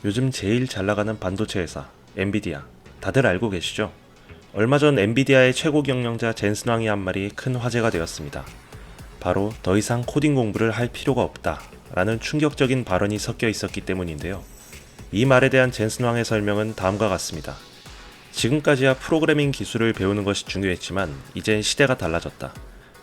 요즘 제일 잘 나가는 반도체 회사 엔비디아 다들 알고 계시죠? 얼마 전 엔비디아의 최고 경영자 젠슨 왕이 한 말이 큰 화제가 되었습니다. 바로 더 이상 코딩 공부를 할 필요가 없다 라는 충격적인 발언이 섞여 있었기 때문인데요. 이 말에 대한 젠슨 왕의 설명은 다음과 같습니다. 지금까지야 프로그래밍 기술을 배우는 것이 중요했지만 이젠 시대가 달라졌다.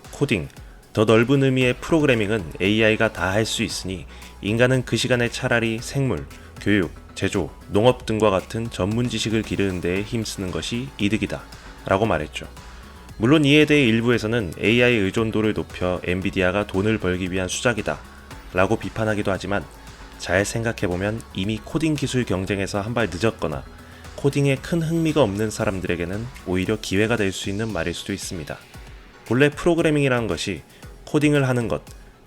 코딩, 더 넓은 의미의 프로그래밍은 AI가 다 할 수 있으니 인간은 그 시간에 차라리 생물, 교육, 제조, 농업 등과 같은 전문 지식을 기르는 데에 힘쓰는 것이 이득이다 라고 말했죠. 물론 이에 대해 일부에서는 AI 의존도를 높여 엔비디아가 돈을 벌기 위한 수작이다 라고 비판하기도 하지만 잘 생각해보면 이미 코딩 기술 경쟁에서 한 발 늦었거나 코딩에 큰 흥미가 없는 사람들에게는 오히려 기회가 될 수 있는 말일 수도 있습니다. 본래 프로그래밍이라는 것이 코딩을 하는 것,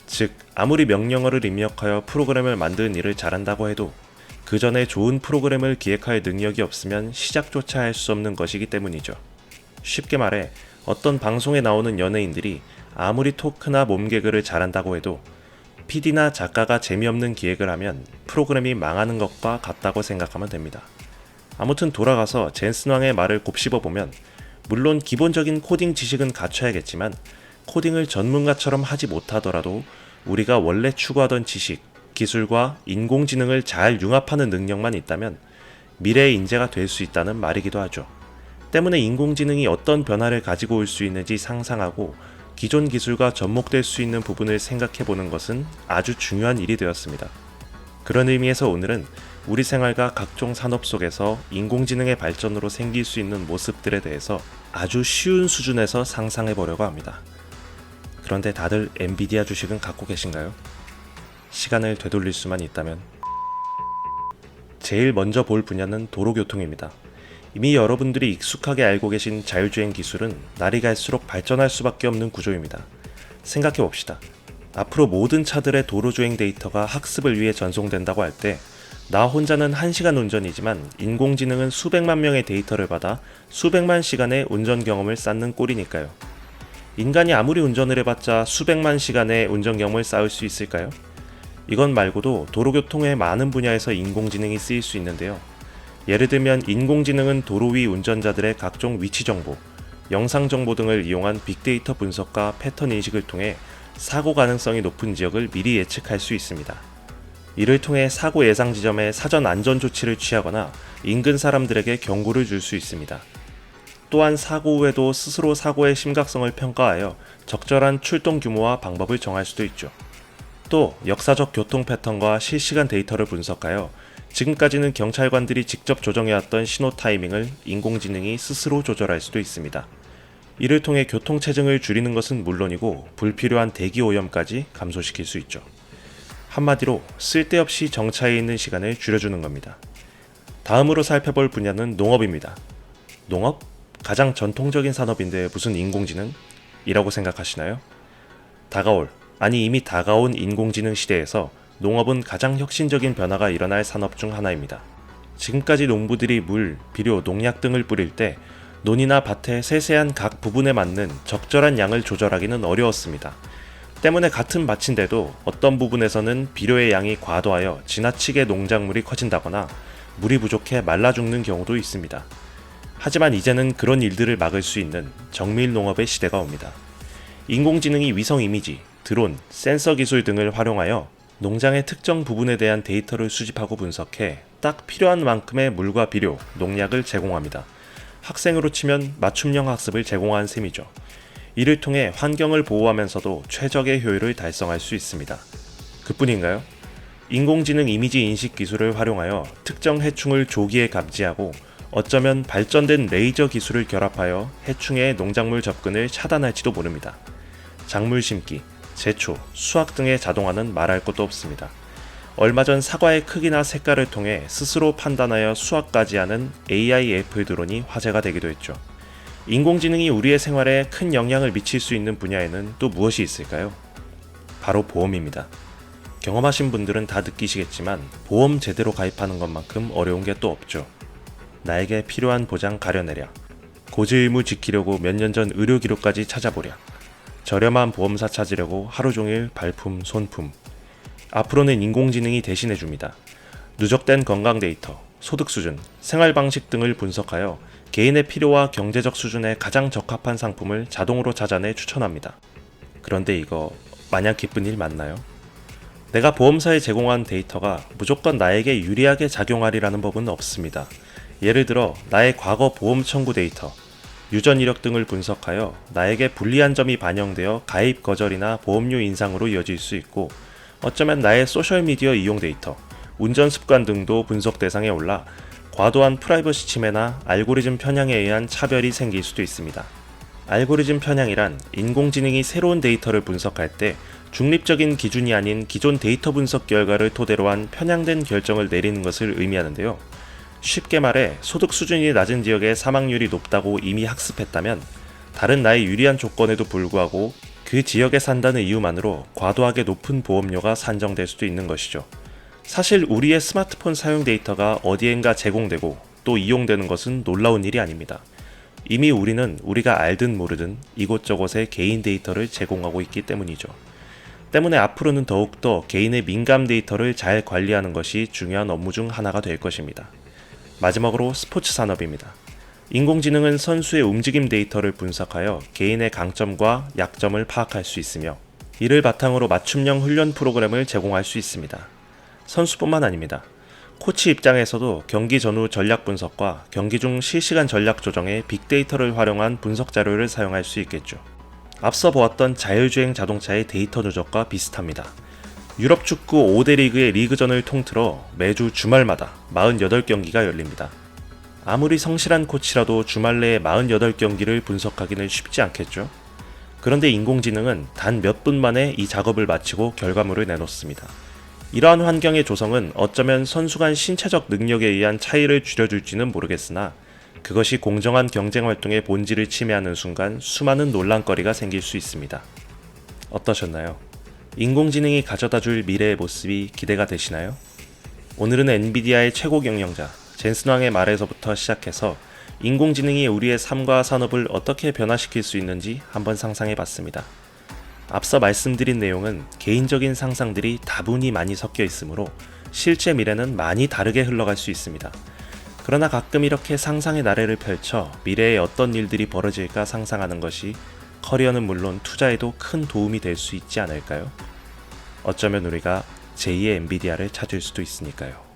즉 아무리 명령어를 입력하여 프로그램을 만드는 일을 잘한다고 해도 그 전에 좋은 프로그램을 기획할 능력이 없으면 시작조차 할 수 없는 것이기 때문이죠. 쉽게 말해 어떤 방송에 나오는 연예인들이 아무리 토크나 몸개그를 잘한다고 해도 PD나 작가가 재미없는 기획을 하면 프로그램이 망하는 것과 같다고 생각하면 됩니다. 아무튼 돌아가서 젠슨 왕의 말을 곱씹어보면 물론 기본적인 코딩 지식은 갖춰야겠지만 코딩을 전문가처럼 하지 못하더라도 우리가 원래 추구하던 지식, 기술과 인공지능을 잘 융합하는 능력만 있다면 미래의 인재가 될 수 있다는 말이기도 하죠. 때문에 인공지능이 어떤 변화를 가지고 올 수 있는지 상상하고 기존 기술과 접목될 수 있는 부분을 생각해보는 것은 아주 중요한 일이 되었습니다. 그런 의미에서 오늘은 우리 생활과 각종 산업 속에서 인공지능의 발전으로 생길 수 있는 모습들에 대해서 아주 쉬운 수준에서 상상해보려고 합니다. 그런데 다들 엔비디아 주식은 갖고 계신가요? 시간을 되돌릴 수만 있다면. 제일 먼저 볼 분야는 도로교통입니다. 이미 여러분들이 익숙하게 알고 계신 자율주행 기술은 날이 갈수록 발전할 수밖에 없는 구조입니다. 생각해봅시다. 앞으로 모든 차들의 도로주행 데이터가 학습을 위해 전송된다고 할 때 나 혼자는 1시간 운전이지만 인공지능은 수백만 명의 데이터를 받아 수백만 시간의 운전 경험을 쌓는 꼴이니까요. 인간이 아무리 운전을 해봤자 수백만 시간의 운전 경험을 쌓을 수 있을까요? 이건 말고도 도로교통의 많은 분야에서 인공지능이 쓰일 수 있는데요. 예를 들면 인공지능은 도로 위 운전자들의 각종 위치 정보, 영상 정보 등을 이용한 빅데이터 분석과 패턴 인식을 통해 사고 가능성이 높은 지역을 미리 예측할 수 있습니다. 이를 통해 사고 예상 지점에 사전 안전 조치를 취하거나 인근 사람들에게 경고를 줄 수 있습니다. 또한 사고 후에도 스스로 사고의 심각성을 평가하여 적절한 출동 규모와 방법을 정할 수도 있죠. 또 역사적 교통 패턴과 실시간 데이터를 분석하여 지금까지는 경찰관들이 직접 조정해왔던 신호 타이밍을 인공지능이 스스로 조절할 수도 있습니다. 이를 통해 교통체증을 줄이는 것은 물론이고 불필요한 대기 오염까지 감소시킬 수 있죠. 한마디로 쓸데없이 정차해 있는 시간을 줄여주는 겁니다. 다음으로 살펴볼 분야는 농업입니다. 농업? 가장 전통적인 산업인데 무슨 인공지능? 이라고 생각하시나요? 이미 다가온 인공지능 시대에서 농업은 가장 혁신적인 변화가 일어날 산업 중 하나입니다. 지금까지 농부들이 물, 비료, 농약 등을 뿌릴 때 논이나 밭의 세세한 각 부분에 맞는 적절한 양을 조절하기는 어려웠습니다. 때문에 같은 밭인데도 어떤 부분에서는 비료의 양이 과도하여 지나치게 농작물이 커진다거나 물이 부족해 말라 죽는 경우도 있습니다. 하지만 이제는 그런 일들을 막을 수 있는 정밀 농업의 시대가 옵니다. 인공지능이 위성 이미지, 드론, 센서 기술 등을 활용하여 농장의 특정 부분에 대한 데이터를 수집하고 분석해 딱 필요한 만큼의 물과 비료, 농약을 제공합니다. 학생으로 치면 맞춤형 학습을 제공한 셈이죠. 이를 통해 환경을 보호하면서도 최적의 효율을 달성할 수 있습니다. 그뿐인가요? 인공지능 이미지 인식 기술을 활용하여 특정 해충을 조기에 감지하고 어쩌면 발전된 레이저 기술을 결합하여 해충의 농작물 접근을 차단할지도 모릅니다. 작물 심기, 제초, 수확 등의 자동화는 말할 것도 없습니다. 얼마 전 사과의 크기나 색깔을 통해 스스로 판단하여 수확까지 하는 AI 애플 드론이 화제가 되기도 했죠. 인공지능이 우리의 생활에 큰 영향을 미칠 수 있는 분야에는 또 무엇이 있을까요? 바로 보험입니다. 경험하신 분들은 다 느끼시겠지만 보험 제대로 가입하는 것만큼 어려운 게 또 없죠. 나에게 필요한 보장 가려내랴, 고지의무 지키려고 몇 년 전 의료 기록까지 찾아보랴, 저렴한 보험사 찾으려고 하루 종일 발품, 손품. 앞으로는 인공지능이 대신해줍니다. 누적된 건강 데이터, 소득 수준, 생활 방식 등을 분석하여 개인의 필요와 경제적 수준에 가장 적합한 상품을 자동으로 찾아내 추천합니다. 그런데 이거 마냥 기쁜 일 맞나요? 내가 보험사에 제공한 데이터가 무조건 나에게 유리하게 작용하리라는 법은 없습니다. 예를 들어 나의 과거 보험 청구 데이터, 유전 이력 등을 분석하여 나에게 불리한 점이 반영되어 가입 거절이나 보험료 인상으로 이어질 수 있고, 어쩌면 나의 소셜미디어 이용 데이터, 운전 습관 등도 분석 대상에 올라 과도한 프라이버시 침해나 알고리즘 편향에 의한 차별이 생길 수도 있습니다. 알고리즘 편향이란 인공지능이 새로운 데이터를 분석할 때 중립적인 기준이 아닌 기존 데이터 분석 결과를 토대로 한 편향된 결정을 내리는 것을 의미하는데요. 쉽게 말해 소득 수준이 낮은 지역의 사망률이 높다고 이미 학습했다면 다른 나의 유리한 조건에도 불구하고 그 지역에 산다는 이유만으로 과도하게 높은 보험료가 산정될 수도 있는 것이죠. 사실 우리의 스마트폰 사용 데이터가 어디엔가 제공되고 또 이용되는 것은 놀라운 일이 아닙니다. 이미 우리는 우리가 알든 모르든 이곳저곳에 개인 데이터를 제공하고 있기 때문이죠. 때문에 앞으로는 더욱더 개인의 민감 데이터를 잘 관리하는 것이 중요한 업무 중 하나가 될 것입니다. 마지막으로 스포츠 산업입니다. 인공지능은 선수의 움직임 데이터를 분석하여 개인의 강점과 약점을 파악할 수 있으며 이를 바탕으로 맞춤형 훈련 프로그램을 제공할 수 있습니다. 선수뿐만 아닙니다. 코치 입장에서도 경기 전후 전략 분석과 경기 중 실시간 전략 조정에 빅데이터를 활용한 분석 자료를 사용할 수 있겠죠. 앞서 보았던 자율주행 자동차의 데이터 누적과 비슷합니다. 유럽 축구 5대 리그의 리그전을 통틀어 매주 주말마다 48경기가 열립니다. 아무리 성실한 코치라도 주말 내에 48경기를 분석하기는 쉽지 않겠죠. 그런데 인공지능은 단 몇 분 만에 이 작업을 마치고 결과물을 내놓습니다. 이러한 환경의 조성은 어쩌면 선수 간 신체적 능력에 의한 차이를 줄여줄지는 모르겠으나 그것이 공정한 경쟁 활동의 본질을 침해하는 순간 수많은 논란거리가 생길 수 있습니다. 어떠셨나요? 인공지능이 가져다줄 미래의 모습이 기대가 되시나요? 오늘은 엔비디아의 최고 경영자 젠슨 황의 말에서부터 시작해서 인공지능이 우리의 삶과 산업을 어떻게 변화시킬 수 있는지 한번 상상해봤습니다. 앞서 말씀드린 내용은 개인적인 상상들이 다분히 많이 섞여 있으므로 실제 미래는 많이 다르게 흘러갈 수 있습니다. 그러나 가끔 이렇게 상상의 나래를 펼쳐 미래에 어떤 일들이 벌어질까 상상하는 것이 커리어는 물론 투자에도 큰 도움이 될 수 있지 않을까요? 어쩌면 우리가 제2의 엔비디아를 찾을 수도 있으니까요.